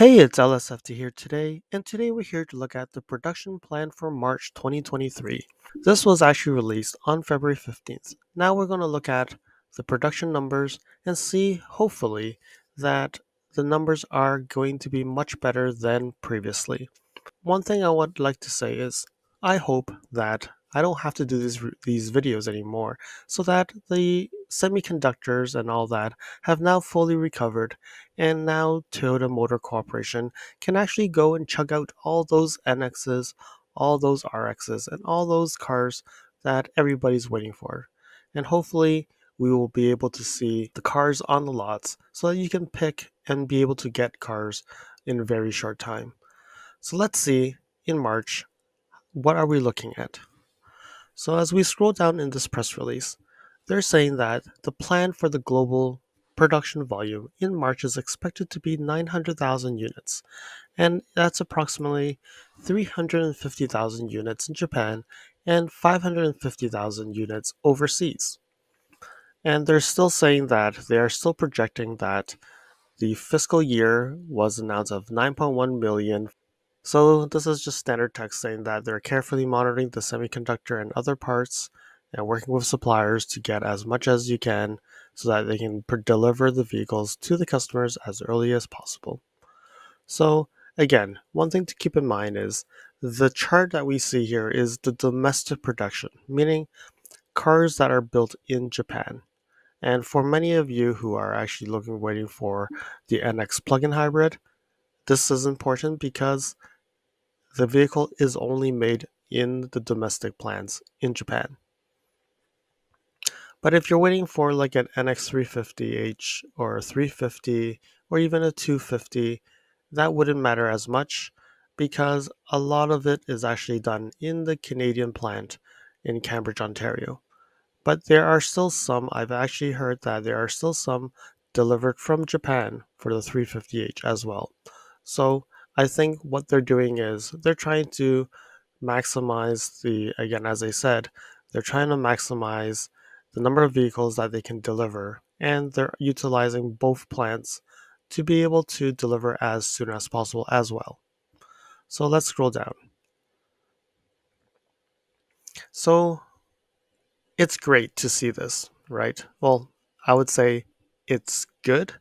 Hey, it's LSFT here today, and today we're here to look at the production plan for March 2023. This was actually released on February 15th. Now we're going to look at the production numbers and see, hopefully, that the numbers are going to be much better than previously. One thing I would like to say is I hope that I don't have to do these videos anymore so that the semiconductors and all that have now fully recovered, and now Toyota Motor Corporation can actually go and chug out all those NXs, all those RXs, and all those cars that everybody's waiting for. And hopefully we will be able to see the cars on the lots so that you can pick and be able to get cars in a very short time. So let's see in March, what are we looking at? So as we scroll down in this press release, they're saying that the plan for the global production volume in March is expected to be 900,000 units, and that's approximately 350,000 units in Japan and 550,000 units overseas. And they're still saying that they are still projecting that the fiscal year was announced of 9.1 million. So this is just standard text saying that they're carefully monitoring the semiconductor and other parts and working with suppliers to get as much as you can so that they can deliver the vehicles to the customers as early as possible. So again, one thing to keep in mind is the chart that we see here is the domestic production, meaning cars that are built in Japan. And for many of you who are actually waiting for the NX plug-in hybrid, this is important because the vehicle is only made in the domestic plants in Japan. But if you're waiting for like an NX350H or 350 or even a 250, that wouldn't matter as much because a lot of it is actually done in the Canadian plant in Cambridge, Ontario. But there are still some, I've actually heard that there are still some delivered from Japan for the 350H as well. So I think what they're doing is they're trying to maximize again, as I said, they're trying to maximize the number of vehicles that they can deliver, and they're utilizing both plants to be able to deliver as soon as possible as well. So let's scroll down. So it's great to see this, right? Well, I would say it's good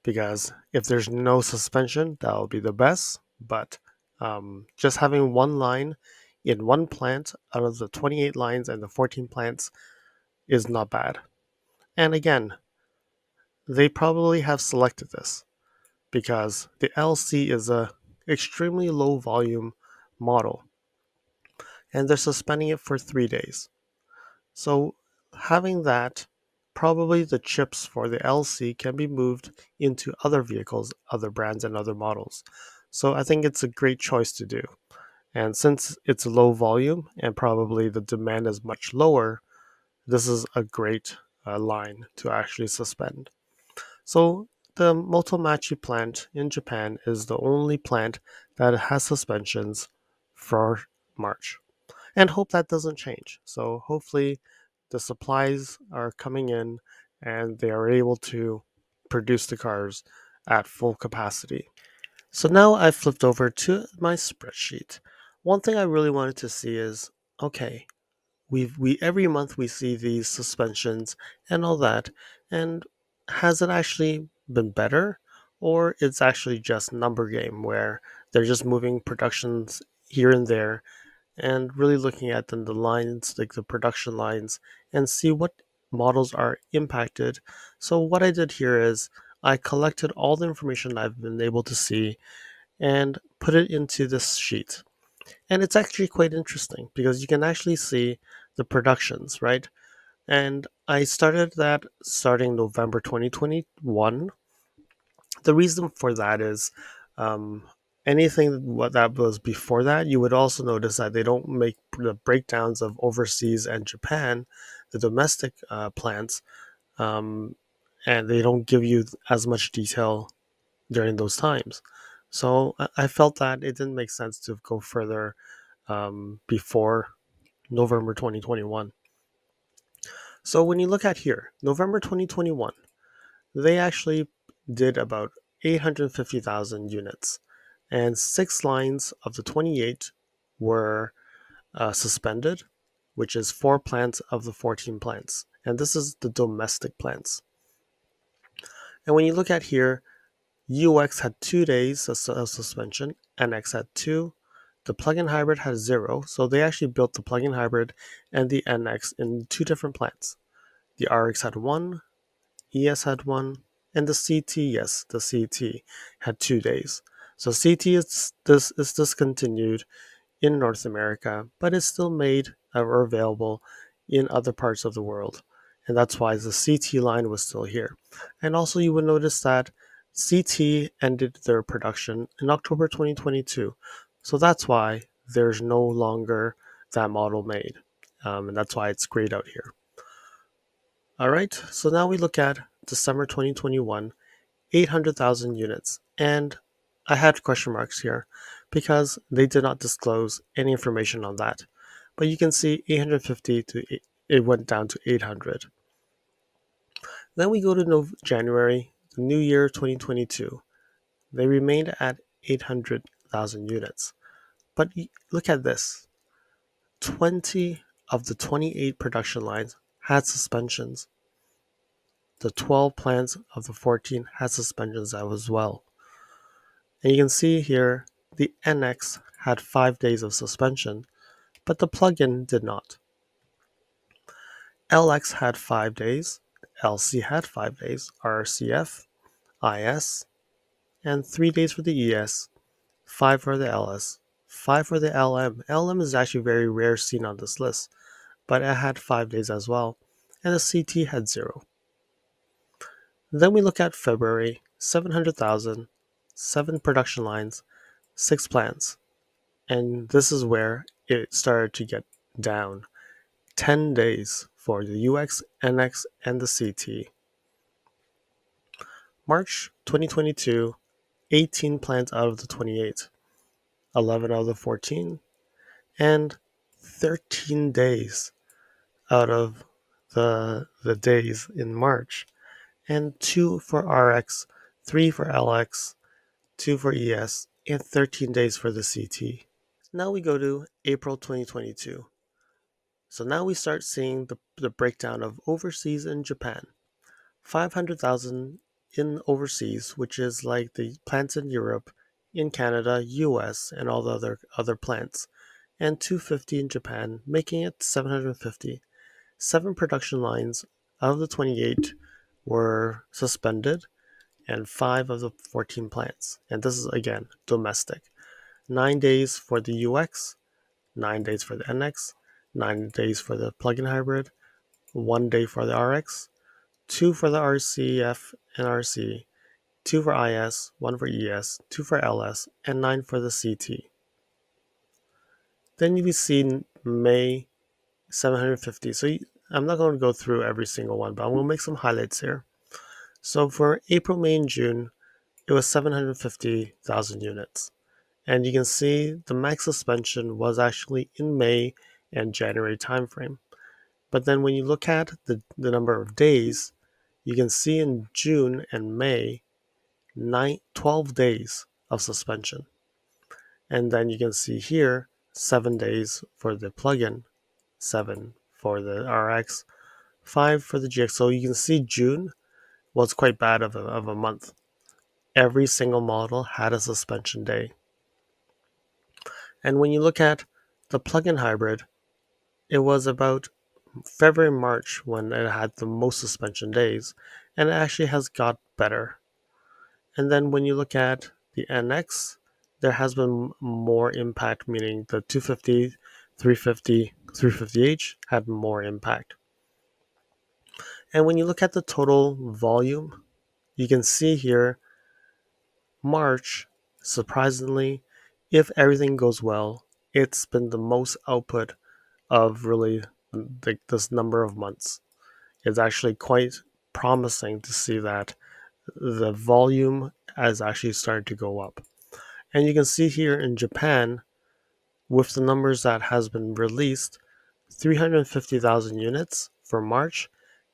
because if there's no suspension, that would be the best. But just having one line in one plant out of the 28 lines and the 14 plants is not bad. And again, they probably have selected this because the LC is a extremely low volume model and they're suspending it for 3 days. So having that, probably the chips for the LC can be moved into other vehicles, other brands, and other models. So I think it's a great choice to do. And since it's low volume and probably the demand is much lower, this is a great line to actually suspend. So the Motomachi plant in Japan is the only plant that has suspensions for March. And hope that doesn't change. So hopefully the supplies are coming in and they are able to produce the cars at full capacity. So now I've flipped over to my spreadsheet. One thing I really wanted to see is, okay, we every month we see these suspensions and all that, and has it actually been better, or it's actually just number game where they're just moving productions here and there and really looking at the lines, like the production lines, and see what models are impacted. So what I did here is I collected all the information I've been able to see and put it into this sheet. And it's actually quite interesting because you can actually see the productions, right? And I started that starting November 2021. The reason for that is anything what that was before that, you would also notice that they don't make the breakdowns of overseas and Japan, the domestic plants, um, and they don't give you as much detail during those times. So I felt that it didn't make sense to go further before November 2021. So when you look at here, November 2021, they actually did about 850,000 units, and 6 lines of the 28 were suspended, which is 4 plants of the 14 plants. And this is the domestic plants. And when you look at here, UX had 2 days of suspension, NX had 2, the plug-in hybrid had 0, so they actually built the plug-in hybrid and the NX in 2 different plants. The RX had 1, ES had 1, and the CT, yes, the CT had 2 days. So CT is discontinued in North America, but it's still made or available in other parts of the world. And that's why the CT line was still here. And also you would notice that CT ended their production in October 2022. So that's why there's no longer that model made. And that's why it's grayed out here. All right, so now we look at December 2021, 800,000 units. And I had question marks here because they did not disclose any information on that. But you can see 850 to it went down to 800. Then we go to January, the new year 2022. They remained at 800,000 units. But look at this. 20 of the 28 production lines had suspensions. The 12 plants of the 14 had suspensions as well. And you can see here the NX had 5 days of suspension, but the plug-in did not. LX had 5 days, LC had 5 days, RCF, IS, and 3 days for the ES, 5 for the LS, 5 for the LM. LM is actually very rare seen on this list, but it had 5 days as well, and the CT had 0. Then we look at February, 700,000, 7 production lines, 6 plants. And this is where it started to get down. 10 days for the UX, NX, and the CT. March 2022, 18 plants out of the 28, 11 out of the 14, and 13 days out of the days in March, and 2 for RX, 3 for LX, 2 for ES, and 13 days for the CT. Now we go to April 2022. So now we start seeing the breakdown of overseas in Japan. 500,000 in overseas, which is like the plants in Europe, in Canada, US, and all the other plants, and 250 in Japan, making it 750. 7 production lines out of the 28 were suspended, and 5 of the 14 plants. And this is, again, domestic. 9 days for the UX, 9 days for the NX, 9 days for the plug-in hybrid, 1 day for the RX, 2 for the RCF and RC, 2 for IS, 1 for ES, 2 for LS, and 9 for the CT. Then you see May 750. So I'm not going to go through every single one, but I'm going to make some highlights here. So for April, May, and June, it was 750,000 units. And you can see the max suspension was actually in May and January timeframe. But then when you look at the number of days, you can see in June and May, 12 days of suspension. And then you can see here, 7 days for the plug-in, 7 for the RX, 5 for the GX. So you can see June was quite bad of a month. Every single model had a suspension day. And when you look at the plug-in hybrid, it was about February, March when it had the most suspension days, and it actually has got better. And then when you look at the NX, there has been more impact, meaning the 250, 350, 350H had more impact. And when you look at the total volume, you can see here, March, surprisingly, if everything goes well, it's been the most output of really this number of months. It's actually quite promising to see that the volume has actually started to go up. And you can see here in Japan, with the numbers that has been released, 350,000 units for March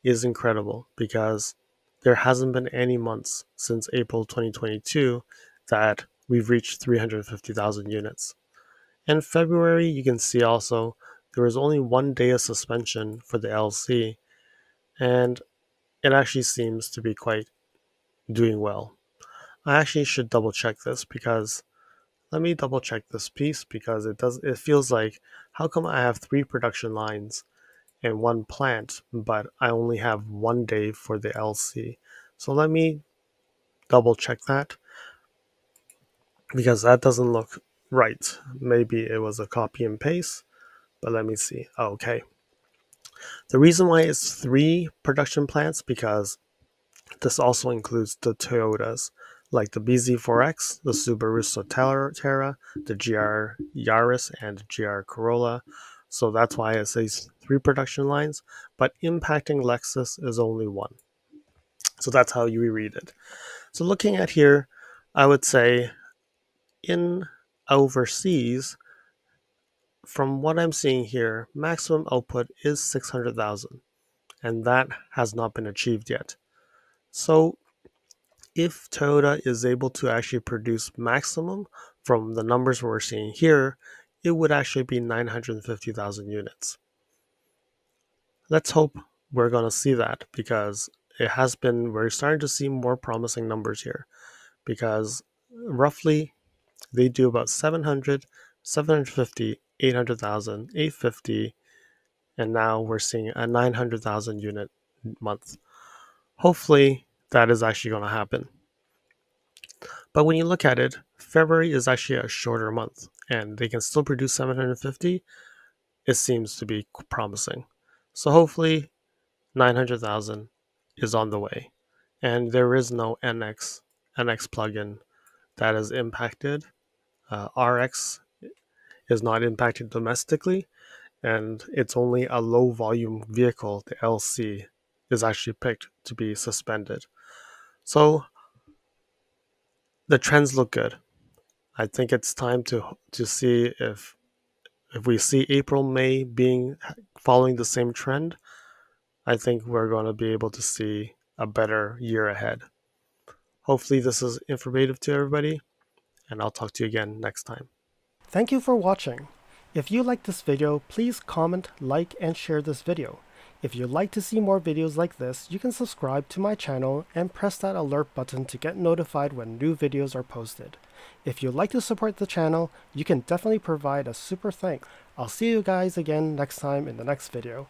is incredible because there hasn't been any months since April 2022 that we've reached 350,000 units. In February, you can see also there was only 1 day of suspension for the LC, and it actually seems to be quite doing well. I actually should double check this because let me double check this piece because it feels like how come I have 3 production lines in one plant, but I only have 1 day for the LC. So let me double check that because that doesn't look right. Maybe it was a copy and paste, but let me see. Okay. The reason why it's 3 production plants because this also includes the Toyotas, like the BZ4X, the Subaru Solterra, the GR Yaris, and the GR Corolla. So that's why it says 3 production lines, but impacting Lexus is only 1. So that's how you read it. So looking at here, I would say in overseas, from what I'm seeing here, maximum output is 600,000, and that has not been achieved yet. So if Toyota is able to actually produce maximum from the numbers we're seeing here, it would actually be 950,000 units. Let's hope we're going to see that because we're starting to see more promising numbers here because roughly they do about 700, 750, 800,000, 850, and now we're seeing a 900,000 unit month. Hopefully that is actually going to happen. But when you look at it, February is actually a shorter month and they can still produce 750. It seems to be promising. So hopefully 900,000 is on the way. And there is no NX plugin that is impacted. RX is not impacted domestically, and it's only a low volume vehicle, the LC, is actually picked to be suspended. So the trends look good. I think it's time to see if we see April, May following the same trend. I think we're going to be able to see a better year ahead. Hopefully this is informative to everybody, and I'll talk to you again next time. Thank you for watching. If you liked this video, please comment, like, and share this video. If you'd like to see more videos like this, you can subscribe to my channel and press that alert button to get notified when new videos are posted. If you'd like to support the channel, you can definitely provide a super thanks. I'll see you guys again next time in the next video.